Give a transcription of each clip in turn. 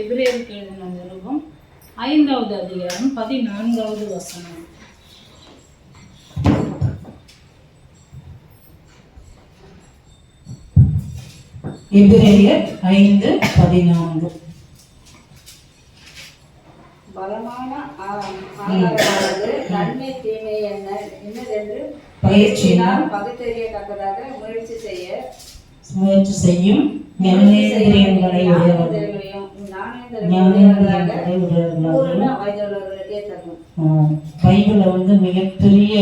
எபிரேயருக்கு எழுதின நிருபம் 5வது அதிகாரம் 14வது வசனம். எபிரேயர் 5:14. பலமான ஆகாரமானது நன்மை தீமை என்னதென்று பயிற்சியினால் பகுத்தறியத்தக்கதாக முயற்சி செய்யும் ஞானேந்திரியங்களை பைபிள்ல மிகப்பெரிய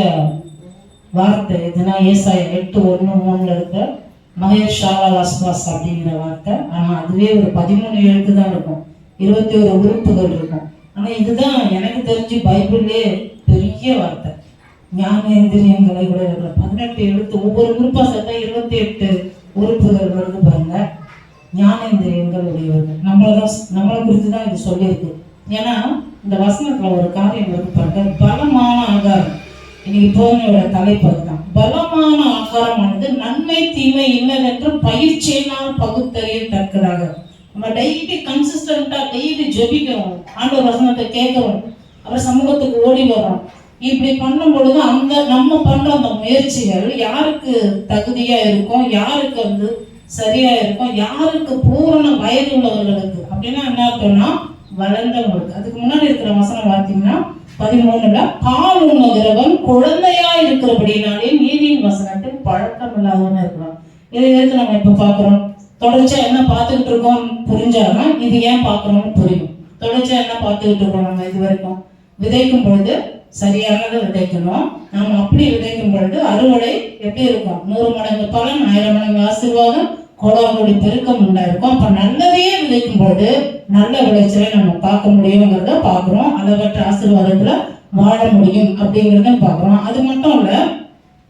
வார்த்தை எதுனா ஏசாயா 8:1-3 இருக்க மகேஷாலா வாஸ்வாஸ் அப்படிங்கிற வார்த்தை. ஆனா அதுவே ஒரு 13 எழுத்து தான் இருக்கும், 21 உறுப்புகள் இருக்கும். ஆனா இதுதான் எனக்கு தெரிஞ்சு பைபிள்லே பெரிய வார்த்தை. ஞானேந்திரியங்களை உடையவர்கள் 18 எழுத்து, ஒவ்வொரு உறுப்பா சேர்த்தா 28 உறுப்புகள் வருது பாருங்க. ஞானேந்திரியங்கள் உடையவர்கள் நம்மளை குறித்து தான் இது சொல்லியிருக்கு. ஏன்னா இந்த வசனத்துல ஒரு காரியம் வந்து பாருங்க, பலமான ஆகாரம். இன்னைக்கு போனோட தலைப்பு அதுதான். பலமான ஆகாரமானது நன்மை தீமை இன்னதென்று பயிற்சியினால் பகுத்தறியத்தக்கதாக. நம்ம டெய்லி கன்சிஸ்டண்டா டெய்லி ஜெபிக்கிறோம், ஆண்டவர் வசனத்தை கேட்கிறோம், அப்புறம் சமூகத்துக்கு ஓடி வரோம். இப்படி பண்ணும் பொழுது அந்த நம்ம பண்ற அந்த முயற்சிகள் யாருக்கு தகுதியா இருக்கும், யாருக்கு சரியா இருக்கும், யாருக்கு பூரண வயது உள்ளவர்களுக்கு அப்படின்னா என்ன அர்த்தம்னா வளர்ந்தவங்களுக்கு. அதுக்கு முன்னாடி இருக்கிற வசனம் பார்த்தீங்கன்னா 13 பால் உண்ணுகிறவன் குழந்தையா இருக்கிறபடினாலே நீதியின் வசனத்தில் பழக்கம் இல்லாதவன்னு இருக்கலாம். இதை எடுத்து நம்ம இப்ப பாக்குறோம். தொடர்ச்சியா என்ன பார்த்துக்கிட்டு இருக்கோம் புரிஞ்சாதான் இது ஏன் பார்க்கணும்னு புரியும். தொடர்ச்சியா என்ன பார்த்துக்கிட்டு இருக்கோம், நம்ம இது வரைக்கும் விதைக்கும் பொழுது சரியானதை விதைக்கணும். நம்ம அப்படி விதைக்கும் பொழுது அறுவடை எப்படி இருக்கும், 100 மடங்கு பலன், 1000 மடங்கு ஆசீர்வாதம், கோடாகோடி பெருக்கம் உண்டாயிருக்கும். அப்ப நல்லதையே விதைக்கும் பொழுது நல்ல விளைச்சலை நம்ம பார்க்க முடியுங்கிறத பாக்குறோம். அதை பற்ற ஆசீர்வாதத்துல வாழ முடியும் அப்படிங்கிறத பாக்குறோம். அது மட்டும் இல்ல,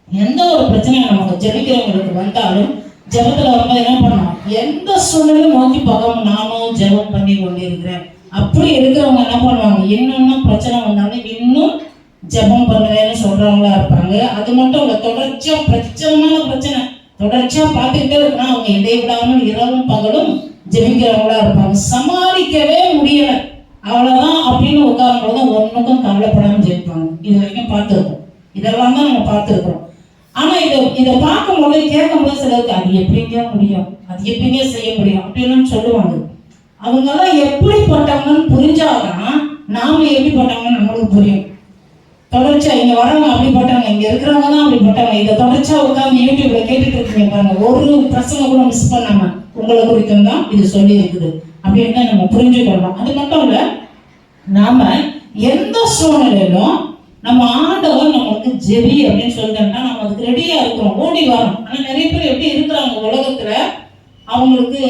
எந்த ஒரு பிரச்சனை நமக்கு ஜெபிக்கிறவங்களுக்கு வந்தாலும் ஜெபத்துல வரும்போது என்ன பண்ணணும், எந்த சூழ்நிலையும் நோக்கி பார்க்காம நானும் ஜெபம் பண்ணி கொண்டிருக்கிறேன். அப்படி இருக்கிறவங்க என்ன பண்ணுவாங்க, இன்னும் பிரச்சனை வந்தாலும் இன்னும் ஜெபம் பண்ணுவேன்னு சொல்றவங்களா இருப்பாங்க. அது மட்டும் இல்ல, தொடர்ச்சியா பிரச்சனை தொடர்ச்சியா பார்த்துக்கிட்டே இருக்கணும். அவங்க இடைவிடாமல் இரவும் பகலும் ஜெபிக்கிறவங்களா இருப்பாங்க. சமாளிக்கவே முடியல அவ்வளவுதான் அப்படின்னு உட்காரும்போது ஒன்னுக்கும் கவலைப்படாம ஜெபிப்பாங்க. இது வரைக்கும் பார்த்துருக்கோம், இதெல்லாம் தான் நம்ம பார்த்துருக்கோம். ஆனா இதை பார்க்கும்போது கேட்கும்போது சிலருக்கு அது எப்படிங்க முடியும், அது எப்படிங்க செய்ய முடியும் அப்படின்னு சொல்லுவாங்க. அவங்க எல்லாம் எப்படிப்பட்டவங்கன்னு புரிஞ்சாதான் நாம எப்படிப்பட்டவங்கன்னு நம்மளுக்கு புரியும். தொடர்ச்சியா இங்க வரவங்க அப்படிப்பட்டவங்க, இங்க இருக்கிறவங்க தான் அப்படிப்பட்டவங்க. இதை தொடர்ச்சியா உட்காந்து யூடியூப்ல கேட்டுட்டு இருக்கீங்க பாருங்க, ஒரு பிரசங்க கூட மிஸ் பண்ணாம உங்களை குறித்தும் தான் இது சொல்லி இருக்குது அப்படின்னு நம்ம புரிஞ்சுக்கணும். அது மட்டும் இல்ல, நாம எந்த சூழ்நிலையிலும் நம்ம ஆண்டவர் நம்மளுக்கு ஜெபி அப்படின்னு சொல்லிட்டோம்னா நம்ம அதுக்கு ரெடியா இருக்கிறோம், ஓடி வரோம். ஆனா நிறைய பேர் எப்படி இருக்கிறாங்க உலகத்துல, அவங்களுக்கு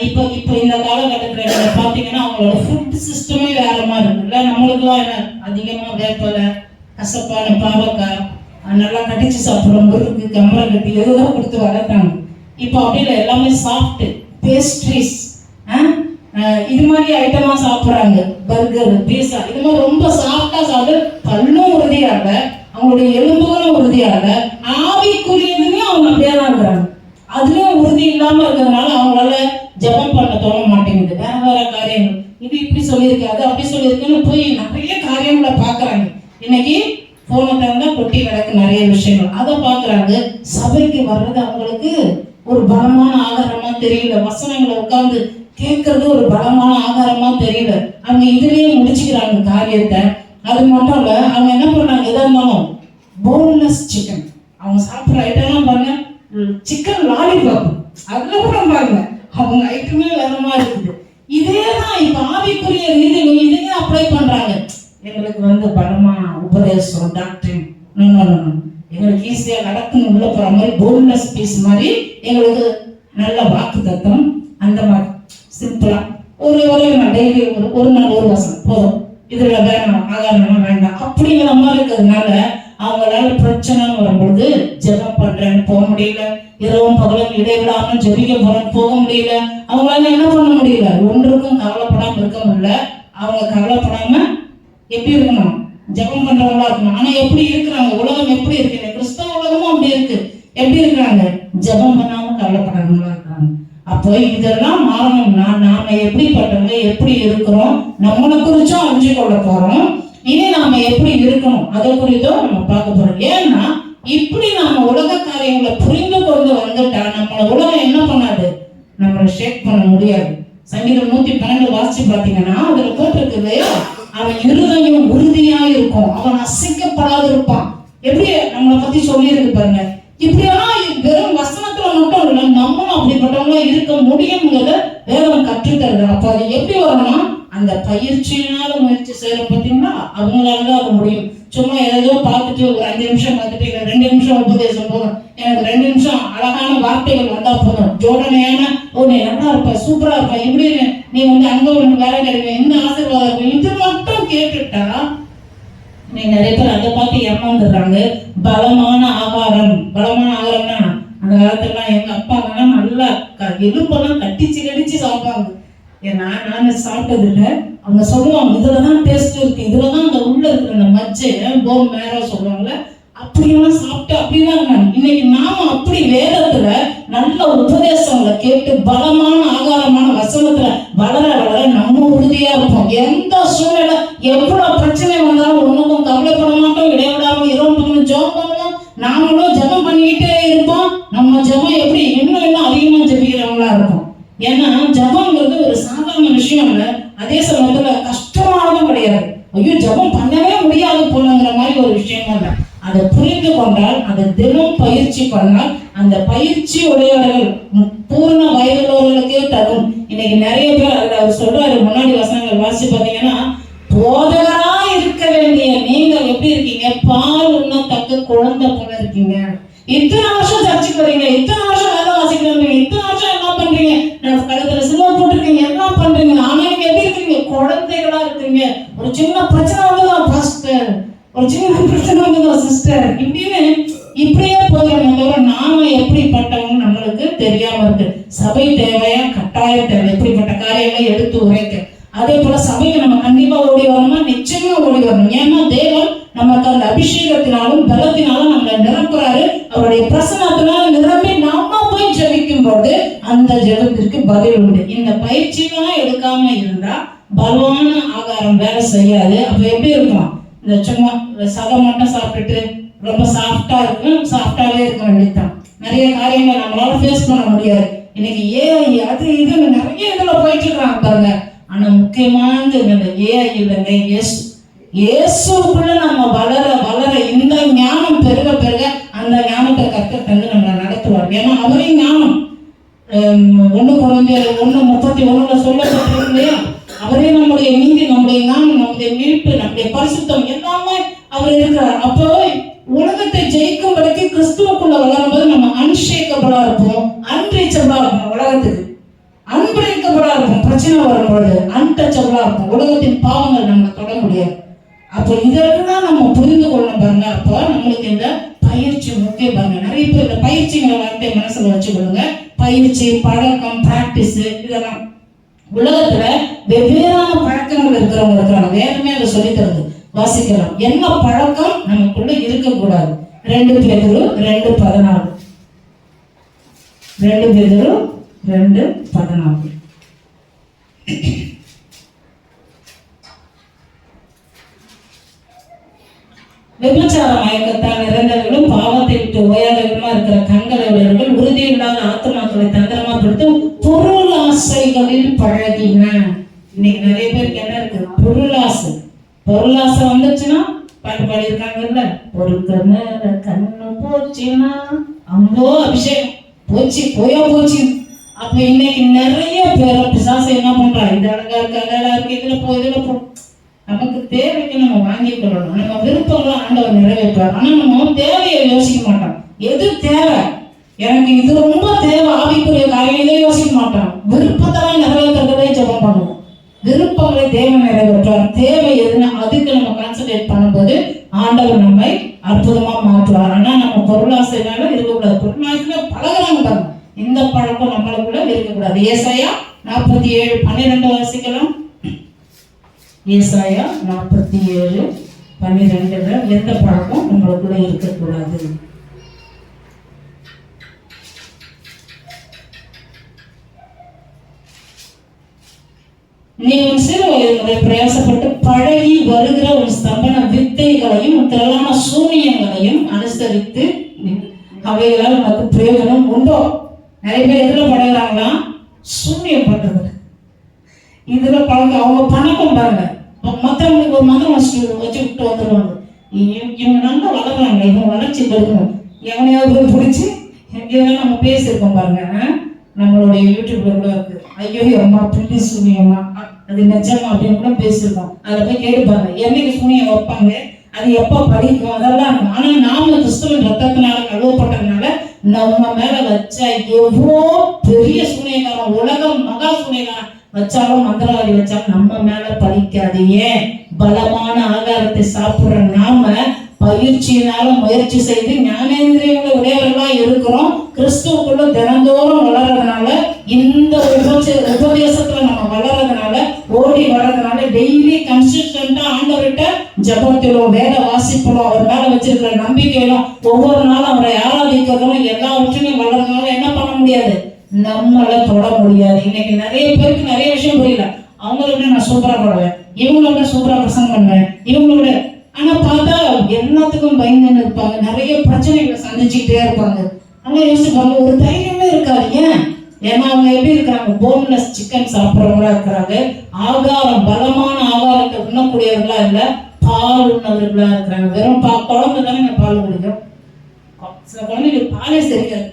இப்ப இந்த காலகட்டத்துல பாத்தீங்கன்னா அவங்களோட ஃபுட் சிஸ்டமே வேற மாதிரி இருக்குல்ல. நம்மளுக்குலாம் என்ன அதிகமா வேப்பலை, கசப்பான பாவக்காய், நல்லா கடிச்சு சாப்பிடுறோம், முறுக்கு, கம்பளை கட்டி எதுவும் கொடுத்து வளர்த்தாங்க. இப்போ அப்படி இல்லை, எல்லாமே சாஃப்ட் பேஸ்ட்ரீஸ் இது மாதிரி ஐட்டமா சாப்பிட்றாங்க. பர்கர், பீஸா இது மாதிரி ரொம்ப சாஃப்டா சாப்பிட்டு பல்லும் உறுதியாக, அவங்களுடைய எலும்புகளும் உறுதியாக, ஆவிக்குரியதுமே அவங்க அப்படியே தான் இருக்கிறாங்க. அதுலயும் உறுதி இல்லாம இருக்கிறதுனால அவங்களால ஜெபம் பண்ண தோண மாட்டேங்குது. வேற காரியங்கள் இது இப்படி சொல்லியிருக்கு, அது அப்படி சொல்லியிருக்குன்னு போய் நிறைய காரியங்களை பாக்குறாங்க. இன்னைக்கு போனை திறந்தா கொட்டி கிடக்கு நிறைய விஷயங்கள், அதை பாக்குறாங்க. சபைக்கு வர்றது அவங்களுக்கு ஒரு பலமான ஆகாரமா தெரியல, வசனங்களை உட்கார்ந்து கேட்கறது ஒரு பலமான ஆகாரமா தெரியல. அவங்க இதுலயே முடிச்சுக்கிறாங்க காரியத்தை. அது மட்டும் இல்ல, அவங்க என்ன பண்றாங்க, எதா இருந்தாலும் போன்லெஸ் சிக்கன் அவங்க சாப்பிட்ற ஐட்டம்லாம் பாருங்க, சிக்கன் லாலிபாப் அதுல கூட பாருங்க அவங்க ஐட்டமே வேறமா இருக்குது. இதேதான் இப்ப ஆவிக்குரிய ரீதியில இதையே அப்ளை பண்றாங்க. எங்களுக்கு பலமா உபதேசம் டாக்டரின் எங்களுக்கு ஈஸியா நடக்கணும் உள்ள போற மாதிரி போன்லெஸ் பீஸ் மாதிரி எங்களுக்கு நல்ல வாக்கு தத்துவம், அந்த மாதிரி சிம்பிளா ஒரே நாள் டெய்லி ஒரு நாள் ஒரு வசனம் போதும், இதுல வேணாம் ஆகாரம் வேண்டாம் அப்படிங்கிற மாதிரி இருக்கிறதுனால அவங்களால பிரச்சனைன்னு வரும்போது ஜெபம் பண்றேன்னு போக முடியல, இரவும் பகலும் இடைவிடாமல் ஜெபிக்க போறேன்னு போக முடியல. அவங்களால என்ன பண்ண முடியல, ஒன்றுக்கும் கவலைப்படாம இருக்க முடியல. அவங்க கவலைப்படாம எப்படி இருக்கணும், ஜெபம் பண்றவங்களா இருக்கணும். ஆனா எப்படி இருக்கிறாங்க, உலகம் எப்படி இருக்கு, கிறிஸ்தவ உலகமும் அப்படி இருக்கு. எப்படி இருக்கிறாங்க, ஜெபம் பண்ணாம கவலைப்படாதவங்களா இருக்கிறாங்க. அப்ப அப்போ இதெல்லாம் மாறணும்னா நாம எப்படிப்பட்டவங்க, எப்படி இருக்கிறோம், நம்மளை குறிச்சும் அறிஞ்சு கொள்ள போறோம். இனி நாம எப்படி இருக்கணும் அதை குறித்தும் நம்ம பார்க்க போறோம். ஏன்னா இப்படி நம்ம உலக காரியங்களை புரிந்து கொண்டு வந்துட்டா நம்மள உலகம் என்ன பண்ணாது, நம்மளை ஷேக் பண்ண முடியாது. சங்கீதம் 112 வாசிச்சு பார்த்தீங்கன்னா அதுல போட்டிருக்கு இல்லையா, அவன் இருதயம் உறுதியா இருக்கும், அவன் அசைக்கப்படாது இருப்பான். எப்படி நம்மளை பத்தி சொல்லி இருக்கு பாருங்க. இப்படியெல்லாம் வெறும் வசனத்துல மட்டும் இல்லை, நம்மளும் அப்படிப்பட்டவங்களா இருக்க முடியுங்கிறத வேதம் கற்றுத்தருது. அப்ப அது எப்படி வரணும்னா அந்த பயிற்சியினால முயற்சி செய்யறோம் பார்த்தீங்கன்னா அவங்களாலதான் அது முடியும். சும்மா ஏதோ பார்த்துட்டு ஒரு 5 நிமிஷம் பார்த்துட்டு இல்லை 2 நிமிஷம் உபதேசம் போதும், எனக்கு 2 நிமிஷம் அழகான வார்த்தைகள் வந்தா போதும், ஜோடனையான ஓ நீ நல்லா இருப்ப, சூப்பரா இருப்ப, இப்படி நீ அங்க ஒன்று வேலை கிடைக்கும், இந்த ஆசீர்வாதம் இருக்கும், இது மட்டும் கேட்டுட்டா நீ நிறைய பேர் அதை பார்த்து ஏமாந்துடுறாங்க. பலமான ஆகாரம்னா அந்த காலத்துல எங்க அப்பாங்கெல்லாம் நல்லா எலும்பெல்லாம் கடிச்சு சாப்பிடுவாங்க. ஏன்னா நான் சாப்பிட்டது இல்லை, அவங்க சொல்லுவாங்க இதுலதான் டேஸ்ட் இருக்கு, இதுலதான் அந்த உள்ள இருக்கிற அந்த மஜ்ஜை போன் மேரோ சொல்லுவாங்கல்ல, அப்படியெல்லாம் சாப்பிட்டு அப்படிதான் இருந்தாங்க. இன்னைக்கு நாம அப்படி வேதத்துல நல்ல உபதேசங்களை கேட்டு பலமான ஆகாரமான வசனத்துல வளர நம்ம உறுதியா இருப்போம். எந்த சூழ்நிலை எவ்வளவு பிரச்சனை வந்தாலும் ஒண்ணுக்கும் கவலைப்பட மாட்டோம், இடைவிடாம இரவு ஜெபம் பண்ணுவோம், நாமளும் ஜெபம் பண்ணிக்கிட்டே இருப்போம். நம்ம ஜெபம் எப்படி இன்னும் அதிகமா ஜெபிக்கிறவங்களா இருக்கும். ஏன்னா ஜெபம்ங்கிறது ஒரு சாதாரண விஷயம் இல்லை, அதே சமயத்துல கஷ்டமானதும் கிடையாது. ஐயோ ஜெபம் பண்ணவே முடியாது போலங்கிற மாதிரி ஒரு விஷயமா இல்லை. அதை புரிந்து கொண்டால், அதை தினம் பயிற்சி பண்ணால், அந்த பயிற்சி உடையவர்கள் பூர்ண வயதுள்ளவர்களுக்கே தரும். இன்னைக்கு நிறைய பேர் அதுல அவர் சொல்றாரு, முன்னாடி வசனங்கள் வாசி பார்த்தீங்கன்னா, போதகரா இருக்க வேண்டிய நீங்கள் எப்படி இருக்கீங்க, பால் உண்ணத்தக்க குழந்தை போல இருக்கீங்க. இத்தனை வருஷம் சர்ச்சுக்கு வரீங்க, இத்தனை வருஷம் வேலை வாசிக்கிறீங்க, இத்தனை வருஷம் என்ன பண்றீங்க, நான் கழுத்துல சிலுவை போட்டிருக்கீங்க, எல்லாம் பண்றீங்க, ஆனா நீங்க எப்படி இருக்கீங்க, குழந்தைகளா இருக்கீங்க. ஒரு சின்ன பிரச்சனை வந்துதான் பாஸ்டர், ஒரு சின்ன பிரச்சனை வந்துதான் சிஸ்டர், இப்படியே போயிடணும். தவிர நாம எப்படிப்பட்டவங்க நம்மளுக்கு தெரியாம இருக்கு. சபை தேவையா, கட்டாய தேவை, எப்படிப்பட்ட காரியங்களை எடுத்து உரைக்க. அதே போல சபைக்கு நம்ம கண்டிப்பா ஓடி வரணுமா, நிச்சயமா ஓடி வரணும். ஏன்னா தேவன் நமக்கு அந்த அபிஷேகத்தினாலும் பலத்தினாலும் நம்மளை நிரப்புறாரு. அவருடைய பிரசனத்தினால நிரம்பி நாம போய் ஜெபிக்கும் போது அந்த ஜெபத்திற்கு பதில் உண்டு. இந்த பயிற்சியெல்லாம் எடுக்காம இருந்தா பலமான ஆகாரம் வேலை செய்யாது. அப்ப எப்படி இருக்கும், இந்த சும்மா சதை மட்டும் சாப்பிட்டுட்டு ரொம்ப சாஃப்டா இருக்கு, சாஃப்டாவே இருக்க வேண்டியதுதான். நிறைய காரியங்களை நம்மளால ஃபேஸ் பண்ண முடியாது. இன்னைக்கு ஏஐ அது இதுன்னு நிறைய இதுல போயிட்டு இருக்காங்க பாருங்க. ஆனா முக்கியமானது இந்த ஏஐ இல்லைங்க, இயேசுக்குள்ள நம்ம வளர இந்த ஞானம் பெருக அந்த ஞானத்தை கற்றுத்தந்து நம்மளை நடத்துவார். ஏன்னா அவரே ஞானம். 1 Corinthians 1:31 சொல்லப்பட்டிருக்கு இல்லையா, அவரே நம்முடைய நீதி, நம்முடைய ஞானம், நம்முடைய மீட்பு, நம்முடைய பரிசுத்தம் எல்லாமே அவர் இருக்கிறார். அப்போ உலகத்தை ஜெயிக்கும் வரைக்கும் கிறிஸ்துவுக்குள்ள வளரும்போது நம்ம அன்ஷேக்கபிளா இருப்போம், அன்ரீச்சபிளா இருப்போம். உலகத்துக்கு அன்பிரேக்கபிளா இருக்கும், பிரச்சனை வரும்போது அன்டச்சபிளா இருக்கும், உலகத்தின் பாவங்கள் நம்ம தொட முடியாது. அப்போ இதெல்லாம் நம்ம புரிந்து கொள்ளணும் பாருங்க. அப்போ நம்மளுக்கு இந்த பயிற்சி முக்கியம் பாருங்க. நிறைய பேர் இந்த பயிற்சிங்கிற வார்த்தையை மனசுல வச்சுக்கொள்ளுங்க. பயிற்சி, பழக்கம், பிராக்டிஸ், இதெல்லாம் உலகத்துல வெவ்வேறான பழக்கங்கள் இருக்கிறாங்க. வேணுமே அதை சொல்லி தருது, வாசிக்கலாம். என்ன பழக்கம் நமக்குள்ள இருக்கக்கூடாது. 2 பேதுரு 2:14 2:14 விபச்சார மயக்கத்தால் நிறைந்தவர்களும் பாவத்தை விட்டு ஓயாதவர்களுமா இருக்கிற கண்களை உடையவர்கள் உறுதியில்லாத ஆத்மாக்களை தந்திரமா கொடுத்து பொருள் ஆசைகளில் பழகின. இன்னைக்கு நிறைய பேருக்கு என்ன இருக்கு, பொருளாசை வந்துச்சுன்னா பாட்டு பாடியிருக்காங்கல்ல, ஒரு கண்ணு போச்சுன்னா அம்போ அபிஷேகம் போச்சு. அப்ப இன்னைக்கு நிறைய பேர் பிசாசை என்ன பண்றா, இது அழகா இருக்கு, அழகா இருக்கு, இதுல போ. நமக்கு தேவைக்கு நம்ம வாங்கிக் கொள்ளணும். நம்ம விருப்பங்களை ஆண்டவர் நிறைவேற்றார். ஆனா நம்ம தேவையை யோசிக்க மாட்டோம். எது தேவை, எனக்கு இது ரொம்ப தேவை, ஆவிக்குரிய காரியம், இதை யோசிக்க மாட்டோம். விருப்பத்தெல்லாம் நிறைவேற்றதே ஜெபம் பண்ணுவோம். விருப்பங்களை தேவன் நிறைவேற்றார். தேவை எதுனா அதுக்கு நம்ம கான்சன்ட்ரேட் பண்ணும்போது ஆண்டவர் நம்மை அற்புதமா மாற்றுவார். ஆனா நம்ம பொருளாசைனால இருக்கக்கூடாது. பொருளாசையில பழகிறாங்க பாருங்க, இந்த பழக்கம் நம்மளுக்குள்ள இருக்கக்கூடாது. ஏசாயா 47:12 வாசிக்கலாம். ஏசாயா 47:12 எந்த பழக்கம் நம்மளுக்குள்ள இருக்கக்கூடாது. நீ உன் சிறு வயதிலே பிரயாசப்பட்டு பழகி வருகிற உன் ஸ்தம்பன வித்தைகளையும் உன் திரளான சூனியங்களையும் அனுசரித்து அவைகளால் உனக்கு பிரயோஜனம் உண்டோ? நிறைய பேர் எதுல பழகுறாங்களா? சூனியம் பண்றது. இதுல பழக அவங்க பணக்கம் பாருங்க, மற்றவங்களுக்கு ஒரு மந்திரம் வச்சு விட்டு வந்துடுவாங்க. இவங்க நல்லா வளர்றாங்க, இவங்க வளர்ச்சி கொடுக்கணும். எவனையாவது போய் பிடிச்சி எங்கேயாவது நம்ம பேசியிருக்கோம் பாருங்க, நம்மளுடைய யூடியூப்ல கூட இருக்கு. ஐயோ அம்மா பிள்ளை சூனியம்மா அது நிஜமா அப்படின்னு கூட பேசியிருக்கோம். அதை போய் கேட்டுப்பாங்க, என்னைக்கு சூனியம் வைப்பாங்க, அது எப்ப படிக்கும், அதெல்லாம். ஆனா நாம கிறிஸ்துவின் ரத்தத்தினால கழுவப்பட்டதுனால நம்ம மேல வச்சா எவ்வளோ பெரிய சூனியக்காரன், உலகம் மகா சூனியக்காரன் வச்சாலும் மந்திரவாதி வச்சாலும் நம்ம மேல பலிக்காது. ஏன்? பலமான ஆகாரத்தை சாப்பிடுற நாம பயிற்சியினால முயற்சி செய்து ஞானேந்திரியங்களை உடையவர்களா இருக்கிறோம். கிறிஸ்துவுக்குள்ள தினந்தோறும் வளர்றதுனால, இந்த உபதேசத்துல நம்ம வளர்றதுனால, ஓடி வர்றதுனால, டெய்லி கன்சிஸ்டன்டா ஆண்டவர்கிட்ட ஜபத்திலும் வேத வாசிப்பிலும் அவர் மேல வச்சிருக்கிற நம்பிக்கையிலும் ஒவ்வொரு நாளும் அவரை ஆராதிக்கிறதும் எல்லாவற்றையும் வளர்றதுனால என்ன பண்ண முடியாது? நம்மள தொட முடியாது. இன்னைக்கு நிறைய பேருக்கு நிறைய விஷயம் புரியல. அவங்கள விட நான் சூப்பரா பாடுவேன், இவங்கள விட சூப்பரா பிரசங்கம் பண்ணுவேன், இவங்களோட. ஆனா பார்த்தா எல்லாத்துக்கும் பயந்துன்னு இருப்பாங்க, நிறைய பிரச்சனைகளை சந்திச்சுக்கிட்டே இருப்பாங்க. அவங்க யோசிப்பாங்க, ஒரு தைரியமே இருக்காது. ஏன்? ஏன்னா அவங்க எப்படி இருக்கிறாங்க? போன்லெஸ் சிக்கன் சாப்பிட்றவங்களா இருக்கிறாங்க. ஆகாரம், பலமான ஆகாரத்தை உண்ணக்கூடியவர்களா இல்ல, பால் உண்ணவர்களா இருக்கிறாங்க. வெறும் குழந்தை தானே பால் குடிக்கும். சில குழந்தைங்களுக்கு பாலே செரிக்காது,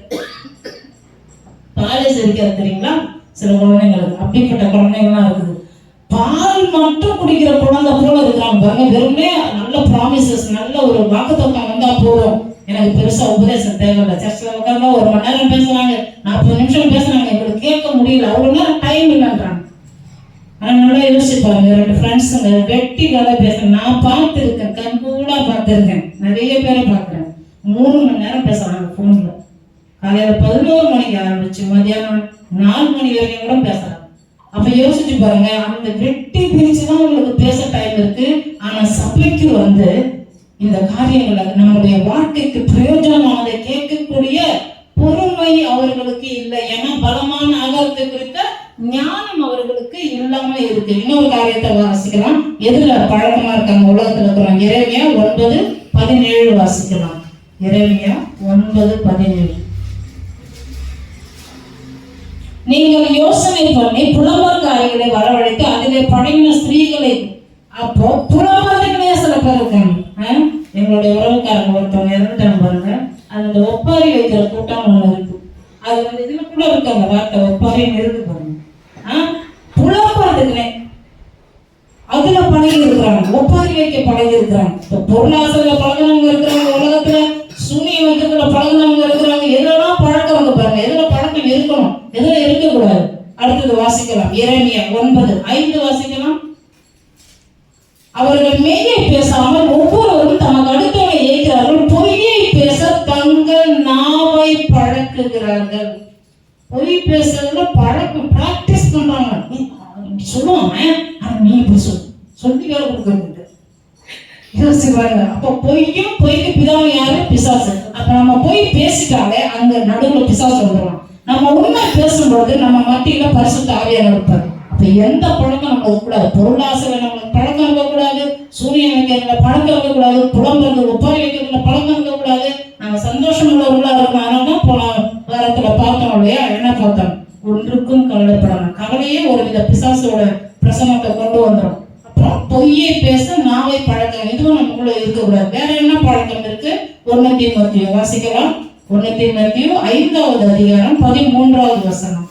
பாலே செரிக்காது தெரியுங்களா? சில குழந்தைங்களுக்கு அப்படிப்பட்ட குழந்தைங்கலாம் இருக்குது. பால் மட்டும் குடிக்கிற குழந்தை போல இருக்கிறாங்க பாருங்க. வெறுமே நல்ல ப்ராமிசஸ், நல்ல ஒரு வாக்குத்தத்தம் வந்தா போதும், எனக்கு பெருசா உபதேசம் தேவையில்லை. சர்ச்சில் உட்காந்தா 1 மணி நேரம் பேசுறாங்க, 40 நிமிஷம் பேசுறாங்க, எங்களுக்கு கேட்க முடியல, அவ்வளவு நேரம் டைம் இல்லைன்றாங்க. ஆனா நல்லா யோசிப்பாங்க. 2 ஃப்ரெண்ட்ஸுங்க வெட்டி கதை பேசுறேன், நான் பார்த்துருக்கேன், கண்கூடா பார்த்துருக்கேன், நிறைய பேரை பார்க்குறேன். 3 மணி நேரம் பேசுறாங்க போன்ல. காலையில 11 மணிக்கு ஆரம்பிச்சு மதியானம் 4 மணி வரைக்கும் கூட பேசுறாங்க. அப்ப யோசிச்சு பாருங்க, அந்த வெட்டி பிரிச்சுதான் உங்களுக்கு பேச டைம் இருக்கு. ஆனா சபைக்கு வந்து இந்த காரியங்களை, நம்முடைய வாழ்க்கைக்கு பிரயோஜனமானதை கேட்கக்கூடிய பொறுமை அவர்களுக்கு இல்லை. ஏன்னா பலமான ஆகாரத்தை குறித்த ஞானம் அவர்களுக்கு இல்லாம இருக்கு. இன்னொரு காரியத்தை வாசிக்கலாம், எதுல பழக்கமா இருக்காங்க உலகத்துல இருக்கிறாங்க. எரேமியா 9:17 வாசிக்கலாம். எரேமியா 9:17. நீங்கள் யோசனை பண்ணி புலம்பற்காரிகளை வரவழைத்து அதிலே பழகின ஸ்திரீகளை. அப்போ புலம்பர்களே சில பேர் இருக்காங்க. எங்களுடைய உறவுக்காரங்க ஒருத்தவங்க இறந்துட்டாங்க பாருங்க, அந்த ஒப்பாரி வைக்கிற கூட்டம் ஒண்ணு இருக்கு. அது வந்து இதுல கூட இருக்கு, அந்த வார்த்தை ஒப்பாரின்னு இருக்கு பாருங்க. புலம்புறதுக்குனே அதுல பழகி இருக்கிறாங்க, ஒப்பாரி வைக்க பழகி இருக்கிறாங்க. இப்போ பொருளாசையில பழகினவங்க இருக்கிறாங்க, உலகத்துல சூனிய வைக்கிறதுல பழகினவங்க இருக்கிறாங்க. எதெல்லாம் பழக்கவங்க பாருங்க, எதுல பழக்கம் இருக்கணும், எதுல இருக்கக்கூடாது. அடுத்தது வாசிக்கலாம், எரேமியா 9:5 வாசிக்கலாம். அவர்கள் மெய்யை பேசாமல் ஒவ்வொருவரும் தமக்கு அடுத்தவனை ஏற்கிறார்கள், பொய்யை பேச தங்கள் நாவை பழக்குகிறார்கள். பொய் பேசுறதுல பழக்கம், பிராக்டிஸ் பண்றாங்க. சொல்லுவாங்க, நீ இப்படி சொல்லி வேலை கொடுக்கறது யோசிப்பாங்க. அப்ப பொய்யும், பொய்க்கு பிதாவும் யாரு? பிசாசு. அப்ப நம்ம பொய் பேசிட்டாலே அங்க நடுவுல பிசாசு வந்துடும். நம்ம உண்மை பேசும்போது நம்ம மத்தியில பரிசுத்த ஆவியானவர் இருப்பாரு. அப்ப எந்த பழக்கம் நம்ம இருக்கக்கூடாது? பொருளாசையில நம்மளுக்கு பழக்கம் இருக்கக்கூடாது, சூரியன் வைக்கிறதுல பழக்கம் இருக்கக்கூடாது, புலம்புறது ஒப்பாரி வைக்கிறதுல பழக்கம் இருக்கக்கூடாது. நம்ம சந்தோஷம் உள்ளவர்களா இருக்கணும். அதனால்தான் போன வாரத்துல பார்த்தோம் இல்லையா, என்ன பார்த்தோம்? ஒன்றுக்கும் கவலைப்படணும். கவலையே ஒரு வித பிசாசோட பிரசனத்தை கொண்டு வந்துடும். அப்புறம் பொய்யை பேச நாவை பழக்கம், இதுவும் நமக்குள்ள இருக்கக்கூடாது. வேற என்ன பழக்கம் இருக்கு? 1 தீமோத்தேயு வாசிக்கலாம். 1 தீமோத்தேயு 5வது அதிகாரம் 13வது வசனம்.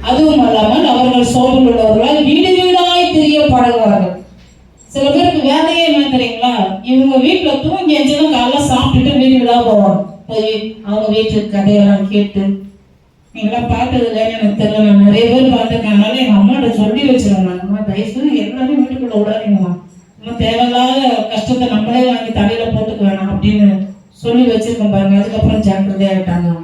அதுவும் அல்லாமல் அவர்கள் சோர்வில் உள்ளவர்களால் வீடு வீடாய் திரிய பழகுவார்கள். சில பேருக்கு வேலையே என்ன தெரியுங்களா? இவங்க வீட்டுல தூங்கி எஞ்சுதான் காலைல சாப்பிட்டுட்டு வீடு வீடா போவாங்க. போய் அவங்க வீட்டுக்கு கதையெல்லாம் கேட்டு, நீங்களாம் பார்த்தது இல்லைன்னு எனக்கு தெரியல, நான் நிறைய பேர் பார்த்துருக்கேன். அதனால எங்க அம்மாட்ட சொல்லி வச்சிருவேன், அம்மா தயவுசெய்து எல்லாரும் வீட்டுக்குள்ள விடாதீங்கம்மா, நம்ம தேவையில்லாத கஷ்டத்தை நம்மளே வாங்கி தலையில போட்டுக்க வேணாம் அப்படின்னு சொல்லி வச்சிருக்கேன் பாருங்க. அதுக்கப்புறம் ஜாக்கிரதையாயிட்டாங்க.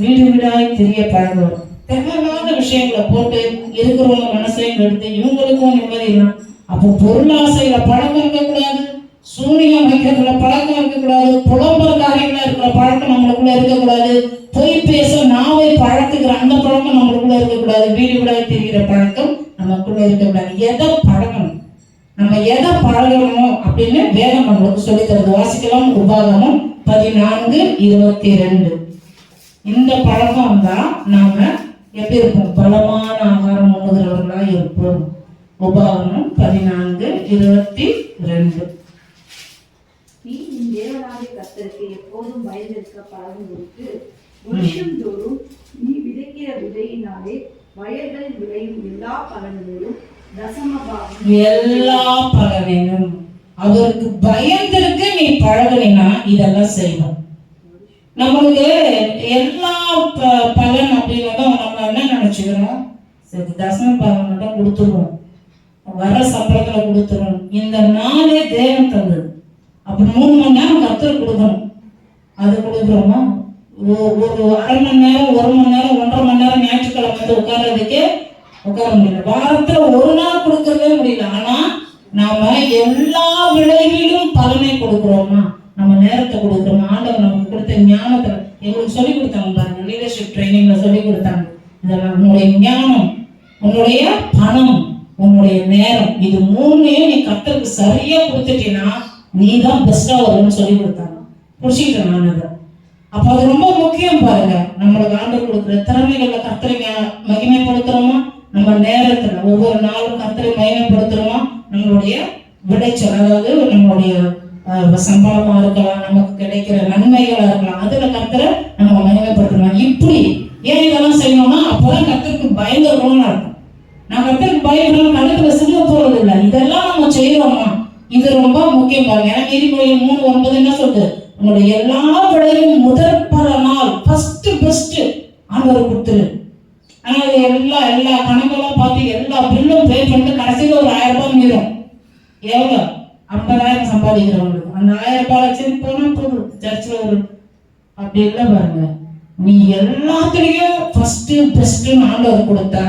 வீடு வீடாய் தெரிய பழகுவோம். தேவையில்லாத விஷயங்களை போட்டு இருக்கிறவங்க மனசையும் எடுத்து இவங்களுக்கும் நிம்மதி இல்லை. அப்போ பொருளாசையில பழக்கம் இருக்கக்கூடாது, சூனியம் வைக்கிறதுல பழக்கம் இருக்கக்கூடாது, புலம்புற காரியங்களா இருக்கிற பழக்கம் நம்மளுக்குள்ள இருக்கக்கூடாது, பொய் பேச நாவை பழக்குகிற அந்த பழக்கம் நம்மளுக்குள்ள இருக்கக்கூடாது, வீடு வீடாய் தெரிகிற பழக்கம் நமக்குள்ள இருக்கக்கூடாது. எதை பழகணும், நம்ம எதை பழகணும் அப்படின்னு வேதம் நம்மளுக்கு சொல்லி தருது. வாசிக்கலாம். உபாகமம் 14:22. இந்த பழக்கம் தான் நாம எப்படி இருப்போம்? பலமான ஆகாரம் உண்ணுகிறவர்களா இருப்போம். உபாகமம் 14:22. நீ உன் தேவனாகிய கர்த்தருக்கு எப்போதும் பயந்திருக்க பழகுவதற்கு வருஷந்தோறும் நீ விதைக்கிற விதையினாலே வயல்களில் விளையும் எல்லா பலன்களிலும் தசமபாகம் எல்லா பலனையும் அவருக்கு பயந்திருக்கு நீ பழகுனா இதெல்லாம் செய்வோம். நம்மளுக்கு எல்லா பலன் அப்படின்னு நம்ம என்ன நினைச்சுக்கிறோம்? சரி, தசம பாகம் மட்டும் கொடுத்துருவோம், வர சம்பளத்துல கொடுத்துருவோம். இந்த நாளே தேவன் தந்தது. அப்ப 3 மணி நேரம் கர்த்தர் கொடுக்கணும். அது கொடுக்குறோமா? ஒரு அரை மணி நேரம், 1 மணி நேரம், 1.5 மணி நேரம் ஞாயிற்றுக்கிழமை வந்து உட்கார முடியல. வாரத்துல ஒரு நாள் கொடுக்கறதே முடியல. ஆனா நாம எல்லா விளைவிலும் பலனை கொடுக்கிறோமா? நம்ம நேரத்தை கொடுக்கிறோமா? ஆண்டவர் நமக்கு கொடுத்த ஞானத்தை எங்களுக்கு சொல்லி கொடுத்தாங்க பாருங்க. லீடர்ஷிப் ட்ரைனிங்ல சொல்லி கொடுத்தாங்க. இதெல்லாம் உன்னுடைய ஞானம், உன்னுடைய பணம், உன்னுடைய நேரம், இது 3ஐயும் நீ கர்த்தருக்கு சரியா கொடுத்துட்டீன்னா நீ தான் பெஸ்டா வரும்னு சொல்லி கொடுத்தாங்க. புடிச்சிக்கிட்டேன் நான் அதை. அப்ப அது ரொம்ப முக்கியம் பாருங்க. நம்மளுக்கு ஆண்டவர் கொடுக்குற திறமைகள்ல கர்த்தரை மகிமைப்படுத்துறோமா? நம்ம நேரத்துல ஒவ்வொரு நாளும் கர்த்தரை மகிமைப்படுத்துறோமா? நம்மளுடைய விளைச்சல், அதாவது நம்மளுடைய சம்பளமா இருக்கலாம், நமக்கு கிடைக்கிற நன்மைகளா இருக்கலாம், அதுல கர்த்தரை நம்ம மகிமைப்படுத்தணும். இப்படி ஏன் இதெல்லாம் செய்யணும்னா அப்பதான் கர்த்தருக்கு பயங்கரம்னு இருக்கும். நான் கர்த்தருக்கு பயங்கரம் கணக்குல சிங்க போறது இல்லை. இதெல்லாம் நம்ம செய்யறோமா? இது ரொம்ப முக்கியம் பாருங்க. ஏன்னா நீதிமொழிகள் 3:9 என்ன சொல்லுது? உங்களுடைய எல்லா விளையும் முதற் பலனால் ஃபர்ஸ்ட் பெஸ்ட் ஆண்டவர் கொடுத்துரு. ஆனா எல்லா கணக்கெல்லாம் பார்த்து எல்லா பில்லும் பே பண்ணிட்டு கடைசியில் ஒரு 1000 ரூபாய் மீறும். எவ்வளோ? 50,000 சம்பாதிக்கிறவங்களுக்கு அந்த 1000 ரூபாய் வச்சு போனா போதும். சர்ச்சில் ஒரு அப்படி இல்லை பாருங்க. நீ எல்லாத்துலயும் ஃபர்ஸ்ட் பெஸ்ட் ஆண்டவர் கொடுத்தா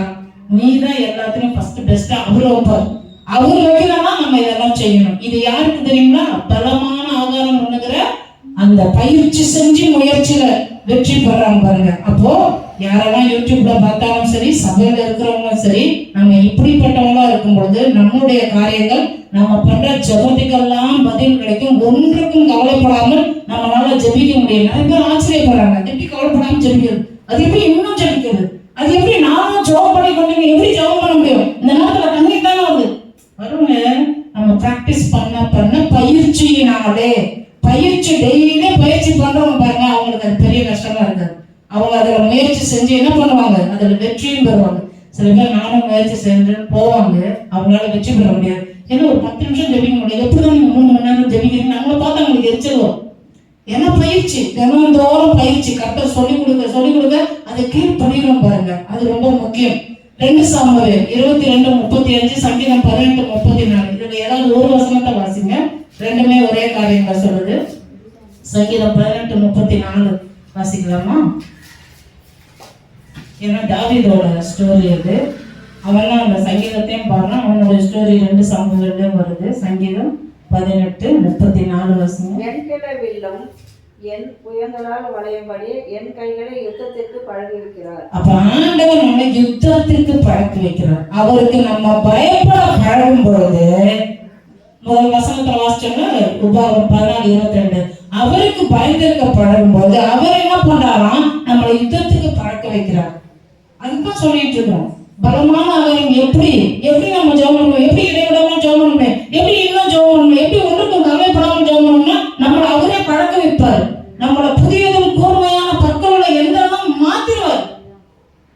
நீ தான் எல்லாத்துலயும் ஃபர்ஸ்ட் பெஸ்ட் அவரு வைப்பார். அவர் வைக்கிறனா நம்ம இதெல்லாம் செய்யணும். இது யாருக்கு தெரியுங்களா? பலமான ஆகாரம் பண்ணுகிற அந்த பயிற்சி செஞ்சு முயற்சியில வெற்றி பெறாங்க பாருங்க. அப்போ யாரெல்லாம் யூடியூப்ல பார்த்தாலும் சரி, சபையில இருக்கிறவங்களும் சரி, நம்ம இப்படிப்பட்டவங்களா இருக்கும் பொழுது நம்முடைய காரியங்கள், நம்ம பண்ற ஜெபத்துக்கெல்லாம் பதில் கிடைக்கும். ஒன்றுக்கும் கவலைப்படாமல் நம்மளால ஜெபிக்க முடியும். நிறைய பேர் ஆச்சரியப்படுறாங்க, எப்படி கவலைப்படாமல் ஜெபிக்கிறது? அது எப்படி இன்னும் ஜெபிக்கிறது? அது எப்படி நானும் ஜெபம் பண்ணி கொண்டு எப்படி ஜெபம் பண்ண முடியும்? இந்த நேரத்துல கண்ணீர் தானே வருங்க. நம்ம பிராக்டிஸ் பண்ண பயிற்சியினாலே, பயிற்சி டெய்லி பயிற்சி பண்றவங்க பாருங்க, அவங்களுக்கு அது பெரிய கஷ்டமா இருக்காது. அவங்க அதுல முயற்சி செஞ்சு என்ன பண்ணுவாங்க? அதுல வெற்றியும் பெறுவாங்க. சில பேர் நானும் முயற்சி செஞ்சு போவாங்க, அவங்களால வெற்றி பெற முடியாது. ஏன்னா ஒரு 10 நிமிஷம் ஜெபிக்க முடியாது. எப்படிதான் நீங்க 3 மணி நேரம் ஜெபிக்கிறீங்க? நம்மளை பார்த்தா அவங்களுக்கு எரிச்சல் வரும். ஏன்னா பயிற்சி, தினந்தோறும் பயிற்சி, கரெக்டாக சொல்லிக் கொடுக்க அதை கீழ் பண்ணிடணும் பாருங்க. அது ரொம்ப முக்கியம். 2 சாமுவேல் 22:35, சங்கீதம் 18:34. இதுல ஏதாவது ஒரு வசனத்தை வாசிங்க. ரெண்டுமே ஒரே காரியங்களை சொல்லுது. சங்கீதம் 18:34 வாசிக்கலாமா? ஏன்னா தாவீதோட ஸ்டோரி அது. அவன் அந்த சங்கீதத்தையும் பாருங்க, அவனோட ஸ்டோரி 2 சாமுவேல்லையும் வருது. சங்கீதம் 18:34 வாசிங்க. வெண்கலவில்லும் என் புயங்களால் வளையும்படி என் கைகளை யுத்தத்திற்கு பழகி வைக்கிறார். அப்ப ஆண்டவர் நம்ம யுத்தத்திற்கு பழக்கி வைக்கிறார். அவருக்கு நம்ம பயப்பட பழகும் பொழுது, முதல் வசனத்துல வாசிச்சோம்னா உபாகம் 14:22, அவருக்கு பயந்திருக்க பழகும் போது அவர் என்ன பண்றாராம்? நம்மளை யுத்தத்துக்கு பழக்க வைக்கிறார். அதுதான் சொல்லிட்டு இருக்கோம். பலமான ஆகாரம் எப்படி நம்ம ஜெபம் பண்ணணும், எப்படி இடைவிடாம ஜெபம் பண்ணணும், எப்படி இன்னும் ஜெபம் பண்ணணும், எப்படி ஒன்றுக்கும் கவலைப்படாம ஜெபம் பண்ணணும்னா நம்மளை அவரே பழக்க வைப்பார். நம்மளை புதியதும் கூர்மையான பற்களோட எந்தெல்லாம் மாத்திடுவார்.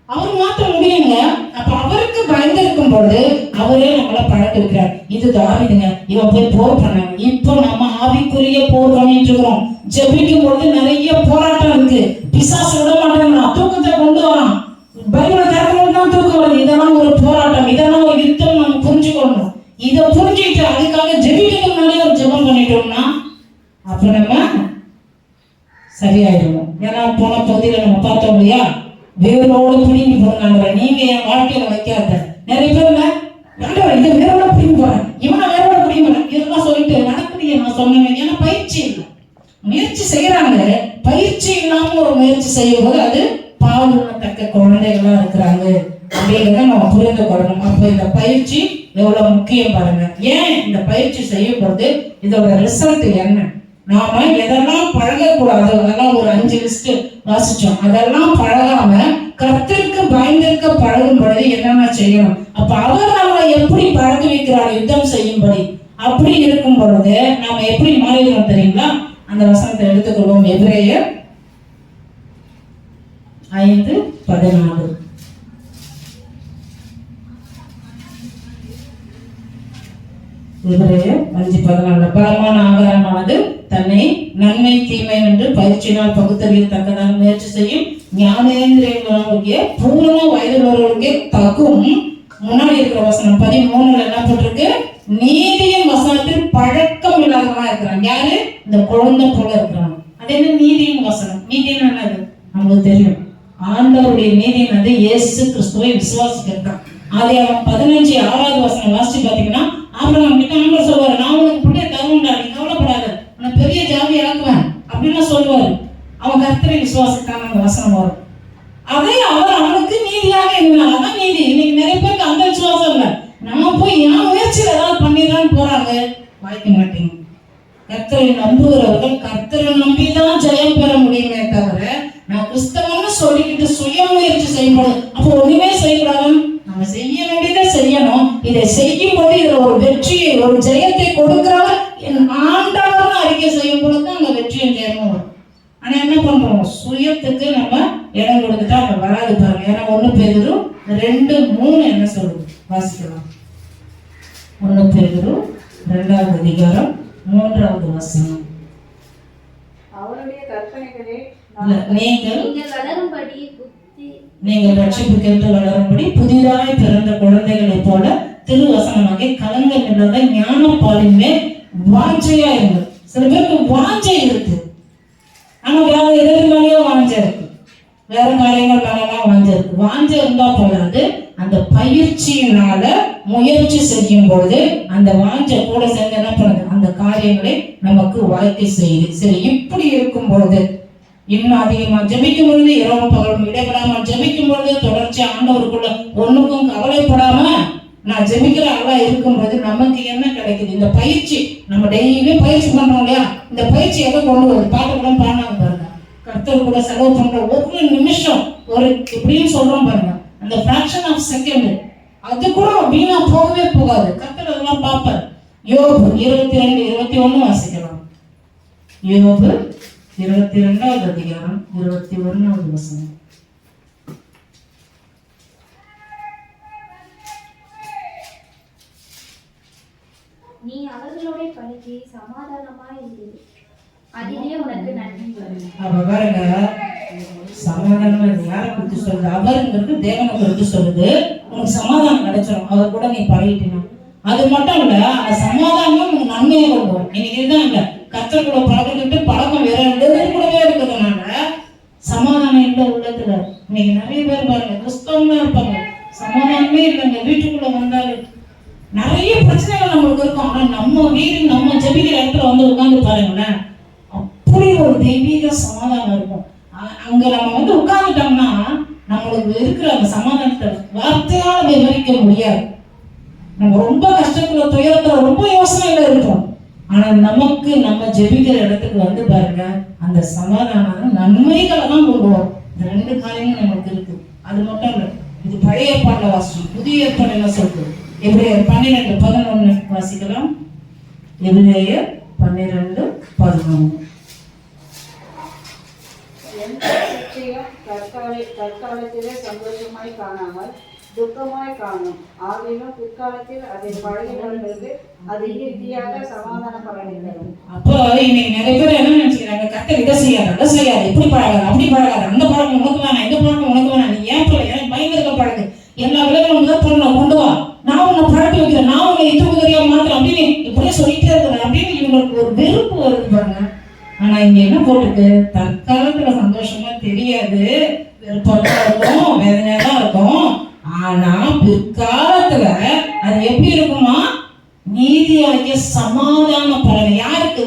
அவர் மாற்ற முடியுங்க. அப்ப அவருக்கு பயந்திருக்கும் பொழுது அவரே நம்மளை பழக்க வைக்கிறார். இது தாவீதுங்க, இவன் போய் போர் பண்ணாங்க. இப்போ நம்ம ஆவிக்குரிய போர் பண்ணிட்டு இருக்கிறோம். ஜெபிக்கும் பொழுது நிறைய போராட்டம் இருக்கு. பிசாசு விட மாட்டேங்கிறான், தூக்கத்தை கொண்டு வரான், பைபிளை திறக்கணும் தான் தூக்கம் வருது. இதெல்லாம் ஒரு போராட்டம், இதெல்லாம் ஒரு யுத்தம். நம்ம புரிஞ்சுக்கணும். இதை புரிஞ்சுக்கிட்டு அதுக்காக ஜெபிக்கிறதுக்கு முன்னாடி ஒரு ஜெபம் பண்ணிட்டோம்னா அப்ப நம்ம சரியாயிடுவோம். ஏன்னா போன பகுதியில நம்ம பார்த்தோம் இல்லையா, வேரோடு பிடிங்கி போறாங்க. நீங்க என் வாழ்க்கையில வைக்காத நிறைய பேர் இதை வேரோட பிடிங்கி போறேன், இவனை வேரோட பிடிங்க போறேன், இதெல்லாம் சொல்லிட்டு நடக்குது. நான் சொன்னவங்க, ஏன்னா பயிற்சி இல்லை, முயற்சி செய்யறாங்க, பயிற்சி இல்லாம ஒரு முயற்சி செய்யும் போது அது பாவத்தக்க குழந்தைகளா இருக்கிறாங்க அப்படிங்கிறத நம்ம புரிந்து கொள்ளணும். அப்போ இந்த பயிற்சி எவ்வளவு முக்கியம் பாருங்க. ஏன் இந்த பயிற்சி செய்யும் பொழுது இதோட ரிசல்ட் என்ன? நாம எதெல்லாம் பழகக்கூடாது அதெல்லாம் ஒரு 5 லிஸ்ட் வாசிச்சோம். அதெல்லாம் பழகாம கர்த்தருக்கு பயந்திருக்க பழகும் பொழுது என்னென்ன செய்யணும்? அப்ப அவர் நம்மளை எப்படி பழக வைக்கிறார் யுத்தம் செய்யும்படி? அப்படி இருக்கும் பொழுது நாம எப்படி மாறிடுவோம் தெரியுங்களா? அந்த வசனத்தை எடுத்துக்கொள்வோம். எபிரேயர் 5:14. எபிரேயர் 5:14. பலமான ஆகாரமானது தன்னை நன்மை தீமை என்று பயிற்சியினால் பகுத்தறியத்தக்கதாக முயற்சி செய்யும் ஞானேந்திரியங்களுடைய பூரண வயதுள்ளவர்களுக்கே தகும். முன்னாடி இருக்கிற வசனம் 13 என்ன போட்டிருக்கு? நீதியின் வசனத்தில் பழக்கம் இல்லாதவனா இருக்கிறான். யாரு? இந்த குழந்தை போல இருக்கிறான். அது என்ன நீதியின் வசனம்? நீதியின் என்னது நம்மளுக்கு தெரியும். ஆண்டவருடைய நீதியானது இயேசு கிறிஸ்துவை விசுவாசிக்கிறான். அதை அவன் 15:6 வசனம் வாசிச்சு பாத்தீங்கன்னா, ஆபிரகாம் கிட்ட ஆண்டவர் சொல்லுவாரு, நான் உனக்கு பிள்ளைய தருவேன்டா, நீ கவலைப்படாத, உன்னை பெரிய ஜாதி ஆக்குவேன் அப்படின்னு சொல்லுவாரு. அவன் கர்த்தரை விசுவாசிக்கான அந்த வசனம் வரும். அதை அவர் அவனுக்கு நீதியாக இருந்தான். அதான் நீதி. இன்னைக்கு நிறைய பேருக்கு அந்த விசுவாசம் இல்லை. நம்ம போய் என் முயற்சியில் ஏதாவது பண்ணிடலான்னு போறாங்க, வாய்க்க மாட்டேங்க. கர்த்தரை நம்புகிறவர்கள் கர்த்தரை நம்பிதான் ஜெயம் பெற முடியுமே தவிர, நான் கிறிஸ்தவன்னு சொல்லிக்கிட்டு சுய முயற்சி செய்யப்படும். அப்போ ஒண்ணுமே செய்யக்கூடாது. நம்ம செய்ய வேண்டியதை செய்யணும். இதை செய்யும் போது இதுல ஒரு வெற்றியை, ஒரு ஜெயத்தை கொடுக்கிறவர் என் ஆண்டவர்னு அறிக்கை செய்யும் பொழுது அங்க வெற்றியும் ஜெயமும் வரும். ஆனா என்ன பண்றோம்? சுயத்துக்கு நம்ம இடம் கொடுத்துட்டா அங்க வராது பாருங்க. ஏன்னா 1 பேதுரு 2:3 என்ன சொல்லுது? வாசிக்கலாம். 1 பேதுரு 2வது அதிகாரம் 3வது வசனம். அவருடைய கற்பனைகளே நீங்கள் ரட்சிப்பு கேட்டு வளரும்படி புதிதாய் பிறந்த குழந்தைகளைப் போல திருவசனமாக கலங்கம் இல்லாத ஞானப்பாலின் மேல் வாஞ்சையா இருக்கு. சில பேருக்கு வாஞ்சை இருக்கு, ஆனா வேற எதிர் மேலேயோ வாஞ்சை இருக்கு, வேற காரியங்கள் மேலாம் வாஞ்சை இருக்கு. வாஞ்சை இருந்தா போதாது, அந்த பயிற்சியினால முயற்சி செய்யும் பொழுது அந்த வாஞ்சை கூட சேர்ந்து என்ன பண்ணுது? அந்த காரியங்களை நமக்கு வாழ்க்கை செய்யுது. சரி, இப்படி இருக்கும் பொழுது இன்னும் அதிகமா ஜெபிக்கும் பொழுது, இரவு பகலும் இடைவிடாம ஜெபிக்கும் பொழுது, தொடர்ச்சி ஆண்டவருக்குள்ள ஒண்ணுக்கும் கவலைப்படாம நான் ஜெபிக்கிற ஆளா இருக்கும்போது நமக்கு என்ன கிடைக்குது? இந்த பயிற்சி. நம்ம டெய்லியும் பயிற்சி பண்றோம் இல்லையா? இந்த பயிற்சி எதை கொண்டு வருது? பாட்டு கூட பாடினாங்க பாருங்க. கர்த்தர் கூட செலவு பண்ற ஒவ்வொரு நிமிஷம் ஒரு இப்படின்னு சொல்றோம் பாருங்க, அந்த ஃபிராக்ஷன் ஆஃப் செகண்ட் அது கூட வீணா போகவே போகாது. கர்த்தர் அதெல்லாம் பார்ப்பார். யோபு 22:21 வாசிக்கலாம். யோபு 22வது அதிகாரம் 21வது வசனம். நீ அவர்களோட பழகி சமாதானமாய் இரு, அதிலே உனக்கு நன்மை வரும். அப்ப பாருங்க, சமாதானமா யாரை குறித்து சொல்லுது? அவருங்கிறது தேவனை குறித்து சொல்லுது. உனக்கு சமாதானம் கிடைச்சிடும் அவர் கூட நீ பழகிட்டீங்க. அது மட்டும் இல்ல, அந்த சமாதானம் உனக்கு நன்மையை கொண்டு வரும். இன்னைக்கு இதுதான் இல்ல, கர்த்தர் கூட பழகிட்டு பழக்கம் வேற கூடவே இருக்கிறதுனால சமாதானம் இல்லை உள்ளத்துல. இன்னைக்கு நிறைய பேர் பாருங்க கிறிஸ்தவங்களா இருப்பாங்க, சமாதானமே இல்லைங்க. வீட்டுக்குள்ள வந்தாலும் நிறைய பிரச்சனைகள் நம்மளுக்கு இருக்கும். ஆனா நம்ம வீடு நம்ம ஜெபிக்கிற இடத்துல வந்து உட்கார்ந்து பாருங்களேன், அப்படி ஒரு தெய்வீக சமாதானம் இருக்கும். அங்க நம்ம உட்கார்ந்துட்டோம்னா நம்மளுக்கு இருக்கிற அந்த சமாதானத்தை வார்த்தையால விவரிக்க முடியாது. நம்ம ரொம்ப கஷ்டத்துல துயரத்துல ரொம்ப யோசனையில இருப்போம். ஆனா நமக்கு நம்ம ஜெபிக்கிற இடத்துக்கு வந்து பாருங்க, அந்த சமாதானம் நன்மைகளை தான் கொண்டு வரும். இந்த 2 காரியங்கள் நமக்கு இருக்கு. அது மட்டும் இல்லை, இது பழைய ஏற்பாட்டுல வாசிச்சோம். புதிய ஏற்பாடு என்ன சொல்றது? எபிரேயர் 12:11 வாசிக்கலாம். எபிரேயர் 12:11. தற்காலத்திலே சந்தோஷமாய் காணாமல் துக்கமாய் காணும். ஆகிலும் பிற்காலத்தில் அதை பழகினவர்களுக்கு அது இறுதியாக சமாதானப்படவில்லை. அப்போ இன்னைக்கு நிறைய பேர் என்ன நினைச்சுக்கிறாங்க? கர்த்தர் இதை செய்யாது, அதை செய்யாது, இப்படி பழகாது, அப்படி பழகாது, அந்த பழக்கம் உனக்கு வேணாம், இந்த பழக்கம் உனக்கு வேணாம், நீ ஏன் பிள்ளை எனக்கு பயங்கர பழகு, எல்லா விலைகளும் முதல் பண்ண கொண்டு வா, நான் உன்னை பழக்க வைக்கிறேன், நான் உன்னை இது உதவியா மாத்திரம் அப்படின்னு இப்படியே சொல்லிட்டே இருக்கிறேன் அப்படின்னு இவங்களுக்கு ஒரு வெறுப்பு வருது பாருங்க. ஆனா இங்க என்ன போட்டுருக்கு? தற்காலத்துல சந்தோஷமா தெரியாது, வெறுப்பா இருக்கும், வேதனையா தான் இருக்கும். ஆனா பிற்காலத்துல அது எப்படி இருக்குமா? நீதியாகிய சமாதான பலன். யாருக்கு?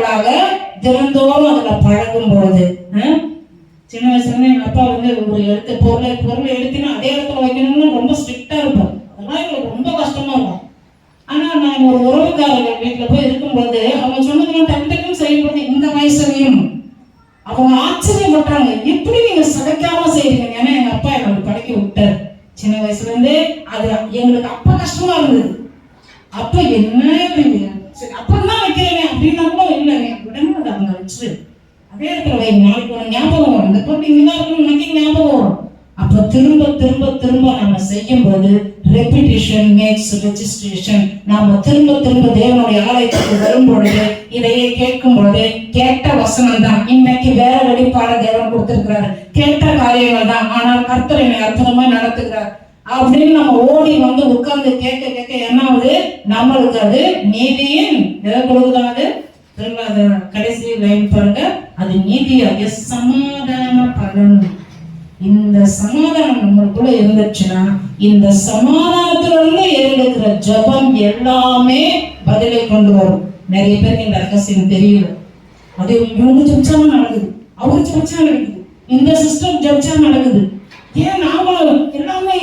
நாட்களாக தினந்தோறும் அதுல பழகும் பொழுது சின்ன வயசுல இருந்து எங்க அப்பா வந்து ஒரு பொருளை எடுத்தினா அதே இடத்துல வைக்கணும்னு ரொம்ப ஸ்ட்ரிக்டா இருப்போம். அதெல்லாம் எங்களுக்கு ரொம்ப கஷ்டமா இருக்கும். ஆனா நான் ஒரு உறவுக்காரர்கள் வீட்டுல போய் இருக்கும்போது அவங்க சொன்னதெல்லாம் டக்கு டக்குன்னு செய்யும்போது இந்த வயசுலையும் அவங்க ஆச்சரியப்பட்டாங்க, எப்படி நீங்க சளைக்காம செய்றீங்க. ஏன்னா எங்க அப்பா எங்களுக்கு பழக்கி விட்டார் சின்ன வயசுல இருந்தே. அது எங்களுக்கு அப்ப கஷ்டமா இருந்தது. அப்ப என்ன சரி அப்புறம் தான் வைக்கிறேங்க அப்படின்னா கூட இல்லைங்க உடனே அதை அவங்க வச்சு அதே இடத்துல வை, நாளைக்கு ஒரு ஞாபகம் வரும். இந்த பொருள் இங்கதான் இருக்கணும் எனக்கு ஞாபகம் வரும். அப்ப திரும்ப திரும்ப திரும்ப நம்ம செய்யும் போது ரெப்பிட்டிஷன் மேக்ஸ் ரெஜிஸ்ட்ரேஷன். நாம திரும்ப திரும்ப தேவனுடைய ஆலயத்துக்கு வரும் பொழுது இதையே கேட்கும் பொழுது கேட்ட வசனம் தான். இன்னைக்கு வேற வெளிப்பாட தேவன் கொடுத்திருக்கிறாரு, கேட்ட காரியங்கள் தான், ஆனால் கர்த்தர் என்னை அற்புதமா நடத்துகிறார் அப்படின்னு நம்ம ஓடி வந்து உட்கார்ந்து கேட்க கேட்க என்ன ஆகுது, நம்மளுக்கு அது நீதியின் எதை கொடுக்குதாது கடைசி லைன் பாருங்க, அது நீதியா சமாதான பலன். இந்த சமாதானம் நம்மளுக்குள்ள இருந்துச்சுன்னா இந்த சமாதானத்திலிருந்து ஏறெடுக்கிற ஜபம் எல்லாமே பதிலை கொண்டு வரும். நிறைய பேருக்கு இந்த ரகசியம் தெரியல. அது இவங்க ஜபிச்சா நடக்குது, அவரு ஜபிச்சா நடக்குது, இந்த சிஸ்டம் ஜபிச்சா நடக்குது. ஏன் நாமளும் எல்லாமே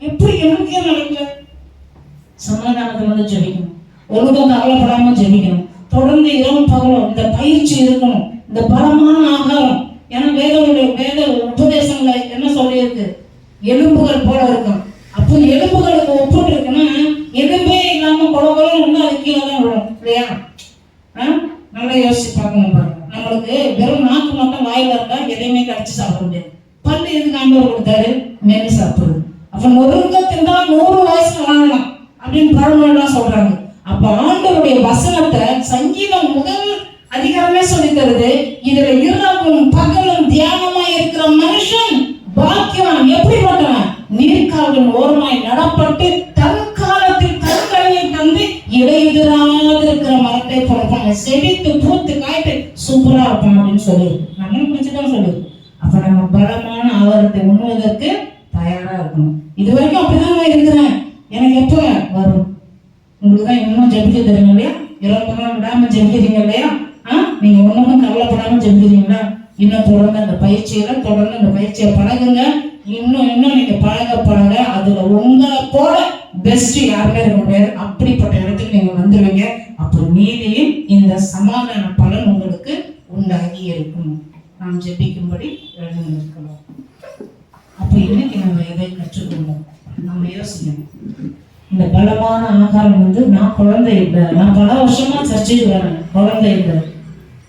எப்படி எனக்கே நடக்கல? சமாதானத்துல வந்து ஜபிக்கணும், ஒழுங்காக கவலைப்படாம ஜபிக்கணும், தொடர்ந்து இரவு பகலும் இந்த பயிற்சி இருக்கணும், இந்த பலமான ஆகாரம். ஏன்னா வேத உபதேசங்களை என்ன சொல்லியிருக்கு, எலும்புகள் போல இருக்கும். அப்போ எலும்புகளுக்கு ஒப்புட்டு இருக்குன்னா எலும்பே இல்லாம குழந்தைகளும் வந்து அது கீழே தான் விடும் இல்லையா? நல்லா யோசிச்சு பார்க்கணும் பாருங்க. நம்மளுக்கு வெறும் நாக்கு மட்டும் வாயில இருந்தா எதையுமே கடிச்சு சாப்பிட முடியாது. பல்லு எதுக்கு ஆண்டவர் கொடுத்தாரு? மென்னு சாப்பிடுறது. அப்ப நொறுங்கத்தின் தான் 100 வயசு வாழலாம் அப்படின்னு பழமொழிலாம் சொல்றாங்க. அப்ப ஆண்டவருடைய வசனத்தை சங்கீதம் முதல் அதிகாரமே சொல்லி தருது. இதுல இரவும் பகலும் தியானமா இருக்கிற மனுஷன் பாக்கியவான். எப்படிப்பட்டவன்? நீர்க்காலின் ஓரமாய் நடப்பட்டு தன் காலத்தில் தன்களையை தந்து இடையுதிராது இருக்கிற மரத்தை போடுவாங்க, செடித்து பூத்து காய்த்து சூப்பரா இருப்பான் அப்படின்னு சொல்லி நம்ம பிடிச்சுதான் சொல்லுது. அப்ப நம்ம பலமான ஆகாரத்தை உண்ணுவதற்கு தயாரா இருக்கணும். இது வரைக்கும் அப்படிதான் நான் இருக்கிறேன், எனக்கு எப்ப வரும்? உங்களுக்கு தான் இன்னும் ஜெபிக்க தெரியும் இல்லையா? இரவு விடாம ஜெபிக்கிறீங்க இல்லையா? நீங்க ஒண்ணும் கவலைப்படாம ஜெபிக்கிறீங்களா? இன்னும் தொடர்ந்து அந்த பயிற்சியை பழகுங்க. இன்னும் நீங்க பழக அதுல உங்களை போல பெஸ்ட் யாருமே இருக்க முடியாது. அப்படிப்பட்ட இடத்துக்கு நீங்க வந்துருவீங்க. அப்போ நீதியும் இந்த சமாதான பலன் உங்களுக்கு உண்டாகி இருக்கும். நாம் ஜெபிக்கும்படி எழுந்திருக்கலாம். அப்ப இன்னைக்கு நம்ம எதை கற்றுக்கொண்டோம்? நம்ம யோசிக்கணும். இந்த பலமான ஆகாரம் வந்து நான் குழந்தை இல்லை, நான் பல வருஷமா சர்ச்சைக்கு வரேன், குழந்தை இல்லை,